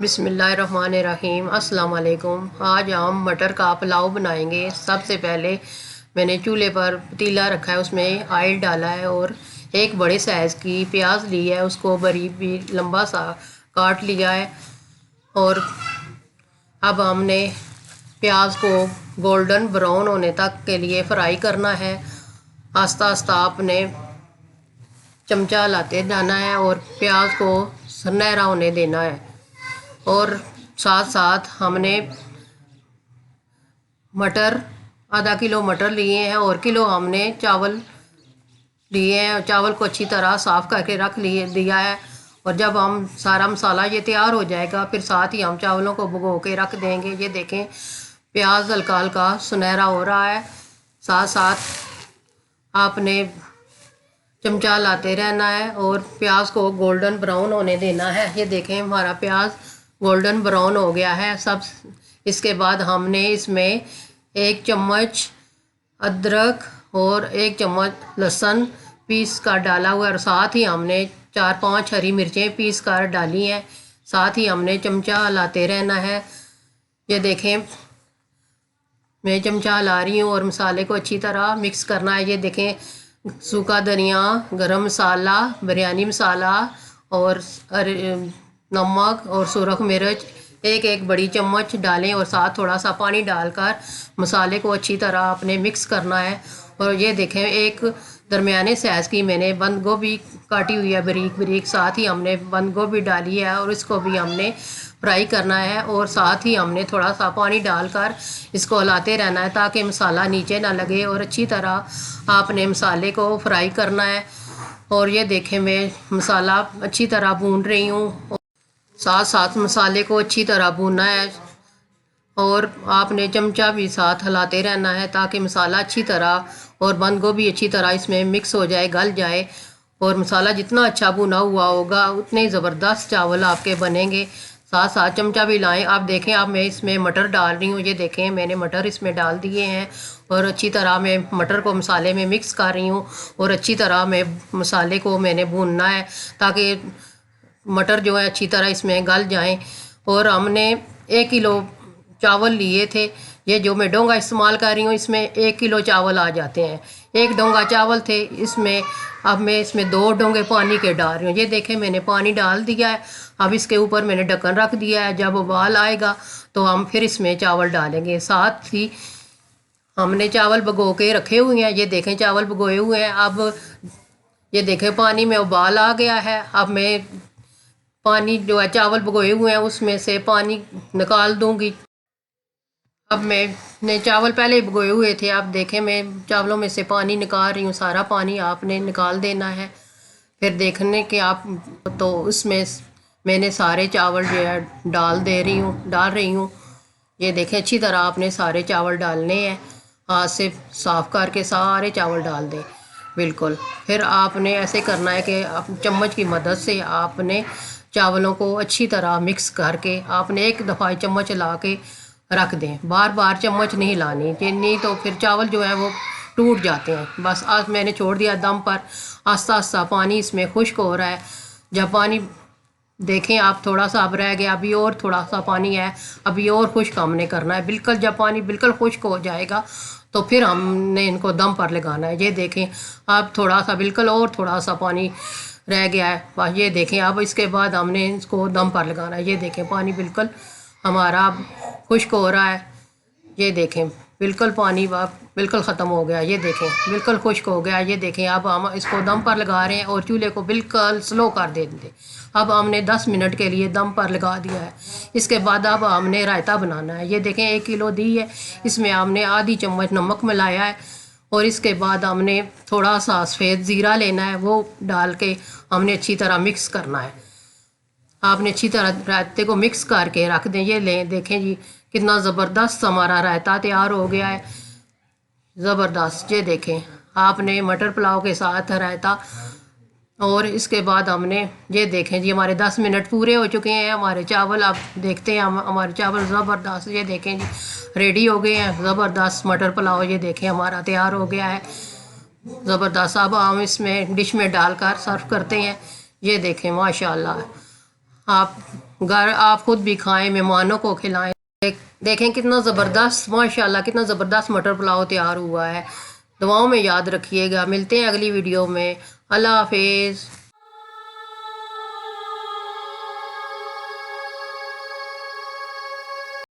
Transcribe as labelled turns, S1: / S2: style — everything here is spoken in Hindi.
S1: बिस्मिल्लाहिर्रहमानिर्रहीम। अस्सलाम वालेकुम। आज हम मटर का पुलाव बनाएंगे। सबसे पहले मैंने चूल्हे पर पतीला रखा है, उसमें ऑयल डाला है और एक बड़े साइज़ की प्याज ली है, उसको बारीक भी लंबा सा काट लिया है। और अब हमने प्याज को गोल्डन ब्राउन होने तक के लिए फ्राई करना है। आस्ता आस्ता आपने चमचा लाते जाना है और प्याज को सुनहरा होने देना है। और साथ साथ हमने मटर आधा किलो मटर लिए हैं और किलो हमने चावल लिए हैं। चावल को अच्छी तरह साफ़ करके रख दिया है। और जब हम सारा मसाला ये तैयार हो जाएगा, फिर साथ ही हम चावलों को भिगो के रख देंगे। ये देखें, प्याज हल्का हल्का सुनहरा हो रहा है। साथ साथ आपने चमचा लाते रहना है और प्याज को गोल्डन ब्राउन होने देना है। ये देखें, हमारा प्याज गोल्डन ब्राउन हो गया है सब। इसके बाद हमने इसमें 1 चम्मच अदरक और 1 चम्मच लहसुन पीस कर डाला हुआ है और साथ ही हमने 4-5 हरी मिर्चें पीस कर डाली हैं। साथ ही हमने चमचा हिलाते रहना है। ये देखें, मैं चमचा हिला रही हूँ और मसाले को अच्छी तरह मिक्स करना है। ये देखें, सूखा धनिया, गरम मसाला, बिरयानी मसाला और नमक और सुरख मिर्च एक एक बड़ी चम्मच डालें और साथ थोड़ा सा पानी डालकर मसाले को अच्छी तरह आपने मिक्स करना है। और ये देखें, एक दरमियाने साइज़ की मैंने बंद गोभी काटी हुई है बारीक बारीक। साथ ही हमने बंद गोभी डाली है और इसको भी हमने फ्राई करना है। और साथ ही हमने थोड़ा सा पानी डालकर इसको हिलाते रहना है ताकि मसाला नीचे ना लगे। और अच्छी तरह आपने मसाले को फ्राई करना है। और ये देखें, मैं मसाला अच्छी तरह भून रही हूँ। साथ साथ मसाले को अच्छी तरह भूनना है और आपने चमचा भी साथ हिलाते रहना है ताकि मसाला अच्छी तरह और बंद गोभी अच्छी तरह इसमें मिक्स हो जाए, गल जाए। और मसाला जितना अच्छा भुना हुआ होगा उतने ज़बरदस्त चावल आपके बनेंगे। साथ साथ चमचा भी लाएं। आप देखें, अब मैं इसमें मटर डाल रही हूँ। ये देखें, मैंने मटर इसमें डाल दिए हैं और अच्छी तरह मैं मटर को मसाले में मिक्स कर रही हूँ। और अच्छी तरह मैं मसाले को मैंने भूनना है ताकि मटर जो है अच्छी तरह इसमें गल जाएं। और हमने 1 किलो चावल लिए थे। ये जो मैं डोंगा इस्तेमाल कर रही हूँ, इसमें 1 किलो चावल आ जाते हैं। 1 डोंगा चावल थे इसमें। अब मैं इसमें 2 डोंगे पानी के डाल रही हूँ। ये देखें, मैंने पानी डाल दिया है। अब इसके ऊपर मैंने ढक्कन रख दिया है। जब उबाल आएगा तो हम फिर इसमें चावल डालेंगे। साथ ही हमने चावल भिगो के रखे हुए हैं। ये देखें, चावल भिगोए हुए हैं। अब ये देखें, पानी में उबाल आ गया है। अब मैं पानी जो है चावल भिगोए हुए हैं उसमें से पानी निकाल दूंगी। अब मैंने चावल पहले भिगोए हुए थे। आप देखें, मैं चावलों में से पानी निकाल रही हूँ। सारा पानी आपने निकाल देना है। फिर देखने के आप तो उसमें मैंने सारे चावल जो है डाल रही हूँ। ये देखें, अच्छी तरह आपने सारे चावल डालने हैं। हाथ से साफ़ करके सारे चावल डाल दें बिल्कुल। फिर आपने ऐसे करना है कि आप चम्मच की मदद से आपने चावलों को अच्छी तरह मिक्स करके आपने एक दफ़ा चम्मच ला के रख दें। बार बार चम्मच नहीं लानी, नहीं तो फिर चावल जो है वो टूट जाते हैं। बस आज मैंने छोड़ दिया दम पर। आस्ता आस्ता पानी इसमें खुश्क हो रहा है। जब पानी देखें आप, थोड़ा सा अब रह गया, अभी और थोड़ा सा पानी है, अभी और खुश्क हमने करना है बिल्कुल। जब पानी बिल्कुल खुश्क हो जाएगा तो फिर हमने इनको दम पर लगाना है। ये देखें, अब थोड़ा सा बिल्कुल और थोड़ा सा पानी रह गया है बस। ये देखें, अब इसके बाद हमने इसको दम पर लगाना है। ये देखें, पानी बिल्कुल हमारा खुश्क हो रहा है। ये देखें, बिल्कुल पानी बिल्कुल ख़त्म हो गया। ये देखें, बिल्कुल खुश्क हो गया। ये देखें, अब हम इसको दम पर लगा रहे हैं और चूल्हे को बिल्कुल स्लो कर देंगे। अब हमने 10 मिनट के लिए दम पर लगा दिया है। इसके बाद अब हमने रायता बनाना है। ये देखें, 1 किलो दी है, इसमें हमने आधी चम्मच नमक मिलाया है। और इसके बाद हमने थोड़ा सा सफ़ेद ज़ीरा लेना है, वो डाल के हमने अच्छी तरह मिक्स करना है। आपने अच्छी तरह रायते को मिक्स करके रख दें। ये लें, देखें जी, कितना ज़बरदस्त हमारा रायता तैयार हो गया है, ज़बरदस्त। ये देखें, आपने मटर पुलाव के साथ रायता। और इसके बाद हमने ये देखें जी, हमारे 10 मिनट पूरे हो चुके हैं। हमारे चावल आप देखते हैं, हमारे चावल ज़बरदस्त, ये देखें जी, रेडी हो गए हैं। ज़बरदस्त मटर पुलाव ये देखें हमारा तैयार हो गया है, ज़बरदस्त। अब हम इसमें डिश में डालकर सर्व करते हैं। ये देखें, माशाल्लाह आप घर आप खुद भी खाएं, मेहमानों को खिलाएं। देखें कितना ज़बरदस्त, माशाल्लाह कितना ज़बरदस्त मटर पुलाव तैयार हुआ है। दुआओं में याद रखिएगा। मिलते हैं अगली वीडियो में। अल्लाह हाफिज़।